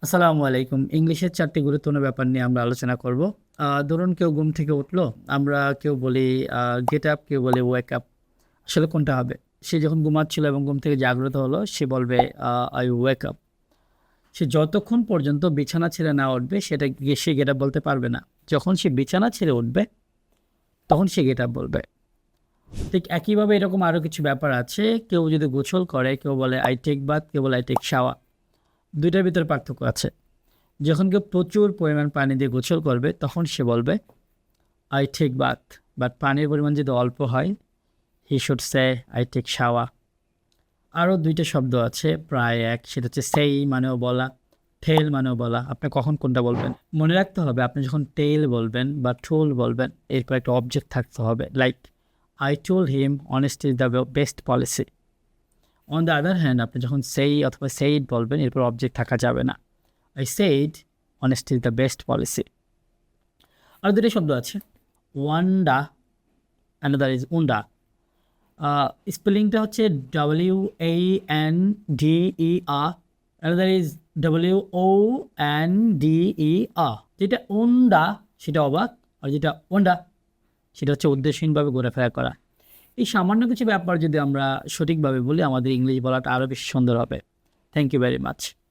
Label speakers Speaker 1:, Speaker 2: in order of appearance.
Speaker 1: আসসালামু আলাইকুম। ইংলিশের ৪ টি গুরুত্বপূর্ণ ব্যাপার নিয়ে আমরা আলোচনা করব। ধরুন কেউ ঘুম থেকে উঠলো, আমরা কেউ বলি গেট আপ, কেউ বলি ওয়েক আপ। আসলে কোনটা হবে? সে যখন ঘুমাচ্ছিল এবং ঘুম থেকে জাগ্রত হলো, সে বলবে আই ওয়েক আপ। সে যতক্ষণ পর্যন্ত বিছানা ছেড়ে না উঠবে সে গেট আপ বলতে পারবে না। যখন সে বিছানা ছেড়ে উঠবে তখন সে গেট আপ বলবে। ঠিক একইভাবে এরকম আরও কিছু ব্যাপার আছে। কেউ যদি গোসল করে, কেউ বলে আই টেক বাথ, কেউ বলে আই টেক শাওয়ার। দুইটার ভিতরে পার্থক্য আছে। যখন কেউ প্রচুর পরিমাণ পানি দিয়ে গোসল করবে তখন সে বলবে আই টেক বাথ, বাট পানির পরিমাণ যদি অল্প হয় he should say I take শাওয়া। আরও দুইটা শব্দ আছে প্রায় এক, সেটা হচ্ছে সেই মানেও বলা, টেল মানেও বলা। আপনি কখন কোনটা বলবেন মনে রাখতে হবে। আপনি যখন টেল বলবেন বা টোল বলবেন এরপর একটা অবজেক্ট থাকতে হবে, like I told him honesty is the best policy. On the other hand আপনি যখন সেই অথবা সেইড বলবেন এরপর অবজেক্ট থাকা যাবে না। I said honesty is the best policy. আর দুটো শব্দ আছে, ওয়ান্ডা, অ্যানাদার ইজ উন্ডা। স্পেলিংটা হচ্ছে WANDER, অ্যানাদার ইজ WONDER। যেটা উন্ডা সেটা অবাক, আর যেটা ওন্ডা সেটা হচ্ছে উদ্দেশ্যহীনভাবে ঘোরাফেরা করা। এই সামান্য কিছু ব্যাপার যদি আমরা সঠিকভাবে বলি আমাদের ইংলিশ বলাটা আরও বেশি সুন্দর হবে। Thank you very much.